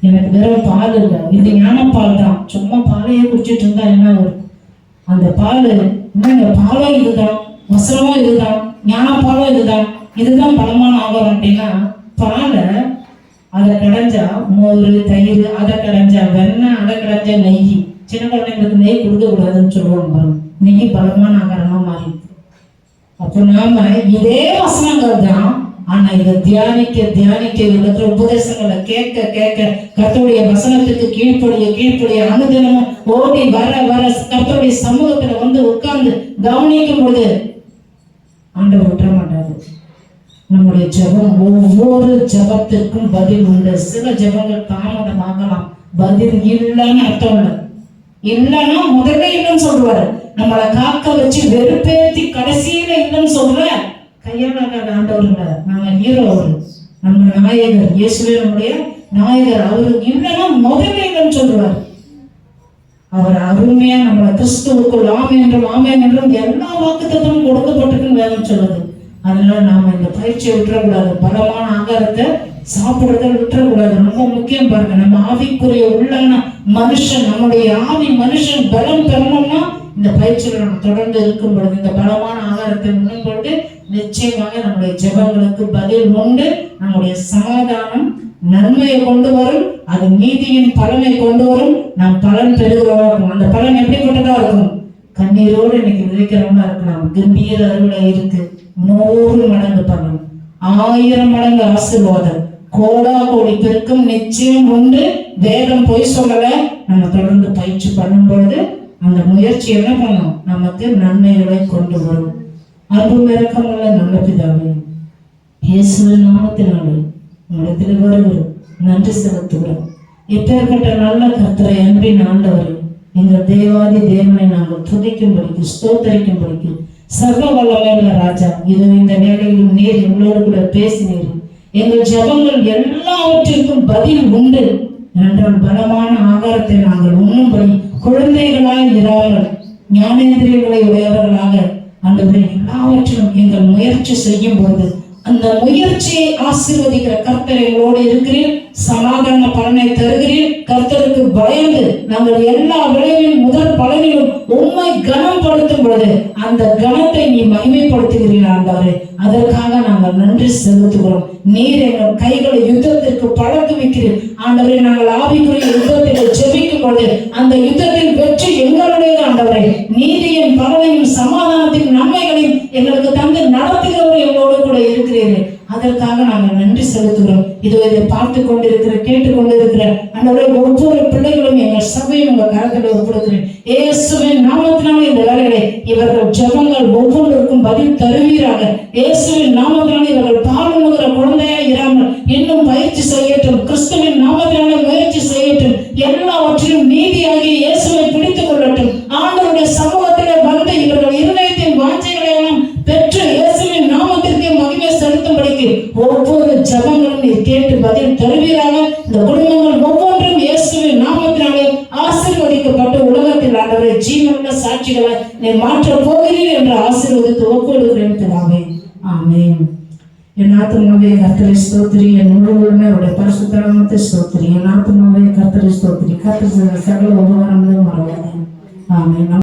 எனக்கு வெறும் பால் இல்லை, இது ஞானப்பால் தான். சும்மா பாலையே குடிச்சிட்டு இருந்தா என்ன வரும்? அந்த பால் என்னங்க, பாலும் இதுதான், வசனமும் இதுதான், ஞானப்பாலும் இதுதான் பலமான ஆகாரம். அப்படின்னா பாலை அதை கடைஞ்சா மோர் தயிர், அதை கடைஞ்சா வெண்ணெய், அதை கடைஞ்சா நெய். சின்ன குழந்தைங்களுக்கு நெய் கொடுக்க கூடாதுன்னு சொல்லுவாங்க. நெய் பலமான ஆகாரமா மாறி. அப்போ நாம இதே வசனங்கள் தான், ஆனா இதை தியானிக்க இருக்கிற உபதேசங்களை கேட்க கர்த்தருடைய வசனத்துக்கு கீழ்ப்படிய அனுதினமும் ஓடி வர கர்த்தருடைய சமூகத்துல வந்து உட்கார்ந்து கவனிக்கும் போது ஆண்டவர் விட்டுற மாட்டாரு. நம்முடைய ஜெபம், ஒவ்வொரு ஜெபத்திற்கும் பதில் உண்டு. சில ஜெபங்கள் தாமதமாகலாம், பதில் இல்லைன்னு அர்த்தம் இல்லை. இல்லைன்னா முதல்ல இல்லைன்னு சொல்லுவாரு. நம்மளை காக்க வச்சு வெறுப்பேத்தி கடைசியில இல்லைன்னு சொல்ற கையாளாத ஆண்டவர் இல்லை. நம்ம ஹீரோ அவரு, நம்ம நாயகர் இயேசுவே நம்முடைய நாயகர். அவரு இல்லைன்னா முதல்ல இல்லைன்னு சொல்லுவார். அவர் அருமையா நம்மளை கிறிஸ்துவுக்குள் ஆமென் என்றும் எல்லா வாக்குத்தத்தமும் கொடுக்கப்பட்டிருக்குன்னு வேதம் சொல்லுது. அதனால நாம இந்த பயிற்சியை விட்டுறக்கூடாது. பலமான ஆகாரத்தை சாப்பிடுறத விட்டுறக்கூடாது. ரொம்ப முக்கியம் பாருங்க. நம்ம ஆவிக்குரிய உள்ளான மனுஷன், நம்முடைய ஆவி மனுஷன் பலம் பெறணும்னா இந்த பயிற்சியில நம்ம தொடர்ந்து இருக்கும் பொழுது, இந்த பலமான ஆகாரத்தை உண்ணும் பொழுது நிச்சயமாக நம்முடைய ஜெபங்களுக்கு பதில் உண்டு. நம்முடைய சமாதானம் நன்மையை கொண்டு வரும், அது நீதியின் பலனை கொண்டு வரும். நாம் பலன் பெறுகிறவா இருக்கும். அந்த பலன் எப்படிப்பட்டதா இருக்கும்? கண்ணீரோடு இன்னைக்கு விதைக்கிறவங்களா இருக்கலாம். கம்பீர அறுவடை இருக்கு, 100 மடங்கு பலன், 1000 மடங்கு ஆசீர்வாதம், கோடி பெருக்கும் நிச்சயம் உண்டு. வேதம் பொய் சொல்லல. நம்ம தொடர்ந்து பயிற்சி பண்ணும் பொழுது அந்த முயற்சி என்ன பண்ணும்? நமக்கு நன்மைகளை கொண்டு வரும். அன்பு இறக்கமுள்ள நல்ல பிதாவே, இயேசுவின் நாமத்தினாலே உங்களிடத்தில் வருகிறோம். நன்றி செலுத்துகிறோம். எப்பேற்பட்ட நல்ல கர்த்தரை, அன்பின் ஆண்டவரை, எங்கள் தேவாதி தேவனை நாங்கள் துதிக்கும்படிக்கு, ஸ்தோத்தரிக்கும்படிக்கு, சர்வ வல்லமையுள்ள ராஜா, இது இந்த வேளையிலும் நீர் எங்களோடு கூட பேசினீர். எங்கள் ஜெபங்கள் எல்லாவற்றிற்கும் பதில் உண்டு என்றால் பலமான ஆகாரத்தை நாங்கள் உண்ணும்படி குழந்தைகளாய் இராமல் ஞானேந்திரியங்களை உடையவர்களாக ஆண்டவரே எல்லாவற்றிலும் எங்கள் முயற்சி செய்யும் போது அந்த முயற்சியை ஆசீர்வதிக்கிற கர்த்தர் எங்களோடு இருக்கிறீர். சமாதான பலனை தருகிறீர். கர்த்தருக்கு பயந்து நாங்கள் எல்லா விளைவின் முதல் பலனிலும் உண்மை கனம் படுத்தும் பொழுது அந்த கனத்தை நீ மகிமைப்படுத்துகிறீர் ஆண்டவரே. அதற்காக நாங்கள் நன்றி செலுத்துகிறோம். நீர் எங்கள் கைகளை யுத்தத்திற்கு பழக்குவிக்கிறீர் ஆண்டவரே. நாங்கள் ஆவிக்குரிய யுத்தத்தில் ஜெபிக்கும் பொழுது அந்த யுத்தத்தில் வெற்றி எங்களுடைய ஆண்டவரே. நீதியின் பலனையும் சமாதானத்தின் நன்மைகளையும் எங்களுக்கு தந்து நடத்துகிறவர் எங்களோடு கூட இருக்கிறீர்கள். அதற்காக நாங்கள் நன்றி செலுத்துகிறோம். இதோ இதை பார்த்து கொண்டிருக்கிற, கேட்டுக்கொண்டிருக்கிற ஆண்டவரே ஒவ்வொரு பிள்ளைகளும் எங்கள் சபையும் உங்கள் கரத்தில் ஒப்புடுகிறேன். இயேசுவின் நாமத்தினாலே இந்த வேளையிலே இவர்கள் ஜெபங்கள் ஒவ்வொன்றுக்கும் பதில் தருவீராக. இயேசுவின் நாமத்தினாலே இவர்கள் பாலுணுகிற குழந்தையா இராமல் இன்னும் பயிற்சி செய்யட்டும். கிறிஸ்துவின் நாமத்தினாலே முயற்சி செய்யட்டும். எல்லாவற்றிலும் நீதியாகி இயேசுவை பிடித்துக் கொள்ளட்டும். ஆண்டவருடைய சமூகத்திலே வந்து இவர்கள் இருதயத்தின் வாஞ்சைகளை எல்லாம் பெற்று இயேசுவின் நாமத்திற்கு மகிமை செலுத்தும்படிக்கு ஒவ்வொரு ஜெபங்களும் நீர் கேட்டு பதில் தருவீராக. இந்த குடும்பங்கள் ஒவ்வொன்றும் இயேசுவின் நாமத்தினாலே ஆசீர்வதிக்கப்பட்டு உலகத்தில் ஆண்டவரை ஜீவனுள்ள சாட்சிகளை நீர் மாற்றப் போகிறீர் என்று ஆசீர்வதித்து ஒப்புவிடுகிறேன் பிதாவே. ஆமென். என் ஆத்துமாவே கர்த்தரை ஸ்தோத்திரி, என் முழுவதுமே அவருடைய பரிசுத்த நாமத்தை ஸ்தோத்திரி. என் ஆத்துமாவே கர்த்தரை ஸ்தோத்திரி, கர்த்தர் சகல உபகாரங்களும் மறவாதே. ஆமென்.